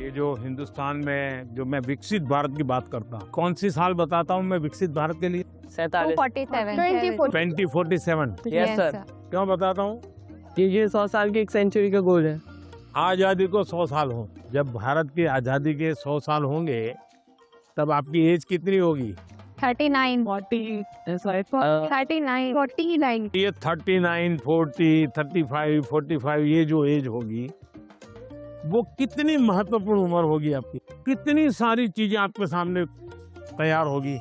ये जो हिंदुस्तान में जो मैं विकसित भारत की बात करता हूँ, कौन सी साल बताता हूँ मैं विकसित भारत के लिए? 2047। Yes sir. क्यों बताता हूँ? ये 100 साल की एक सेंचुरी का गोल है। आजादी को 100 साल हो, जब भारत की आजादी के 100 साल होंगे तब आपकी एज कितनी होगी? 39, 40 39, 49। ये 39, 40, 35, 45 ये जो एज होगी वो कितनी महत्वपूर्ण उम्र होगी आपकी, कितनी सारी चीजें आपके सामने तैयार होगी।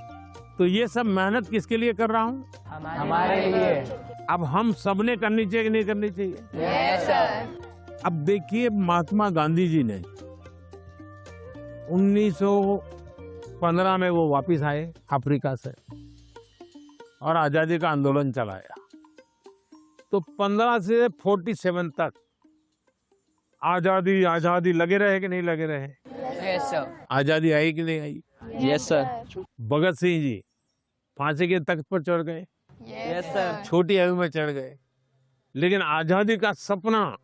तो ये सब मेहनत किसके लिए कर रहा हूँ? हमारे लिए। अब हम सबने करनी चाहिए कि नहीं करनी चाहिए? Yes sir. अब देखिए महात्मा गांधी जी ने 1915 में वो वापस आए अफ्रीका से और आजादी का आंदोलन चलाया। तो 15 से 47 तक आजादी आजादी लगे रहे कि नहीं लगे रहे? Yes sir. आजादी आई कि नहीं आई? Yes sir. भगत सिंह जी फांसी के तख्त पर चढ़ गए, यस सर। छोटी आयु में चढ़ गए, लेकिन आजादी का सपना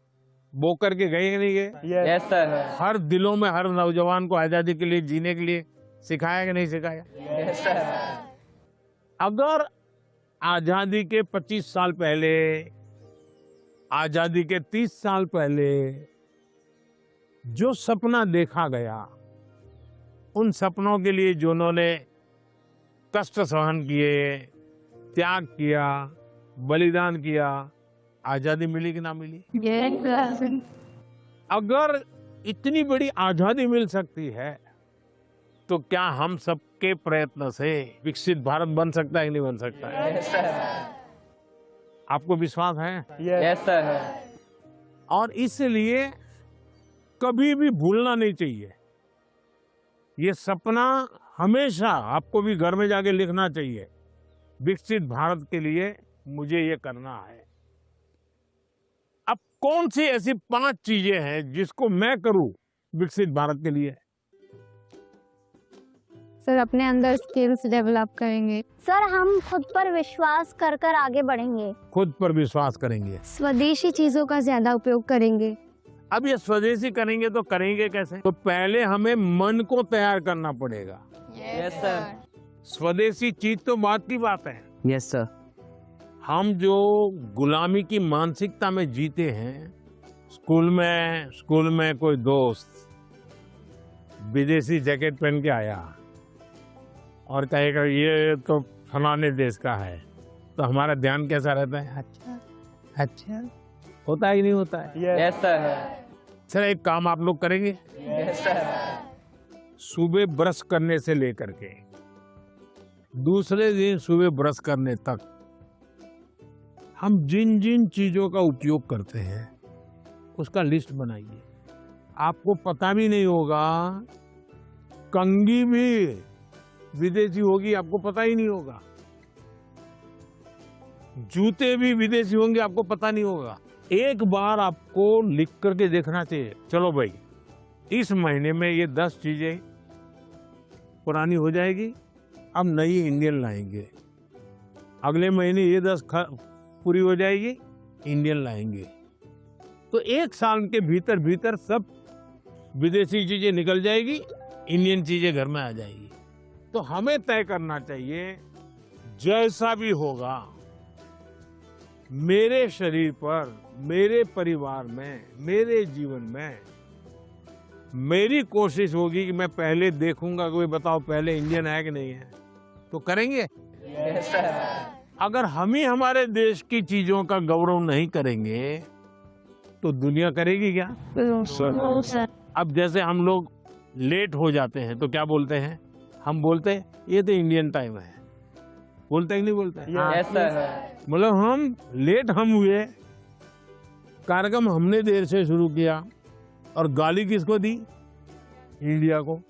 बो करके गए कि नहीं गए? Yes sir. हर दिलों में हर नौजवान को आजादी के लिए जीने के लिए सिखाया कि नहीं सिखाया? Yes sir. अगर आजादी के 25 साल पहले, आजादी के 30 साल पहले जो सपना देखा गया, उन सपनों के लिए जो उन्होंने कष्ट सहन किए, त्याग किया, बलिदान किया, आजादी मिली कि ना मिली? Yes sir. अगर इतनी बड़ी आजादी मिल सकती है तो क्या हम सबके प्रयत्न से विकसित भारत बन सकता है कि नहीं बन सकता है? Yes sir. आपको विश्वास है? Yes sir. और इसलिए कभी भी भूलना नहीं चाहिए। ये सपना हमेशा आपको भी घर में जाके लिखना चाहिए। विकसित भारत के लिए मुझे ये करना है। अब कौन सी ऐसी 5 चीजें हैं जिसको मैं करूं विकसित भारत के लिए? सर अपने अंदर स्किल्स डेवलप करेंगे। सर हम खुद पर विश्वास कर कर आगे बढ़ेंगे। खुद पर विश्वास करेंगे। स्वदेशी चीजों का ज्यादा उपयोग करेंगे। अब ये स्वदेशी करेंगे तो करेंगे कैसे? तो पहले हमें मन को तैयार करना पड़ेगा। Yes sir. स्वदेशी चीज तो बात की बात है। Yes sir. हम जो गुलामी की मानसिकता में जीते हैं, स्कूल में कोई दोस्त विदेशी जैकेट पहन के आया और कहेगा ये तो फलाने देश का है, तो हमारा ध्यान कैसा रहता है? अच्छा होता है कि नहीं होता है? Yes sir. सर एक काम आप लोग करेंगे, यस सर। सुबह ब्रश करने से लेकर के दूसरे दिन सुबह ब्रश करने तक हम जिन जिन चीजों का उपयोग करते हैं उसका लिस्ट बनाइए। आपको पता भी नहीं होगा, कंघी भी विदेशी होगी, आपको पता ही नहीं होगा। जूते भी विदेशी होंगे, आपको पता नहीं होगा। एक बार आपको लिख करके देखना चाहिए। चलो भाई, इस महीने में ये 10 चीजें पुरानी हो जाएगी, अब नई इंडियन लाएंगे। अगले महीने ये 10 पूरी हो जाएगी, इंडियन लाएंगे। तो 1 साल के भीतर भीतर सब विदेशी चीजें निकल जाएगी, इंडियन चीजें घर में आ जाएगी। तो हमें तय करना चाहिए जैसा भी होगा मेरे शरीर पर, मेरे परिवार में, मेरे जीवन में, मेरी कोशिश होगी कि मैं पहले देखूंगा कोई बताओ पहले इंडियन है कि नहीं है, तो करेंगे। Yes sir. अगर हम ही हमारे देश की चीजों का गौरव नहीं करेंगे तो दुनिया करेगी क्या? सर अब जैसे हम लोग लेट हो जाते हैं तो क्या बोलते हैं? हम बोलते हैं ये तो इंडियन टाइम है, बोलते हैं कि नहीं बोलते? Yes sir. मतलब हम लेट हुए, कार्यक्रम हमने देर से शुरू किया और गाली किसको दी? इंडिया को।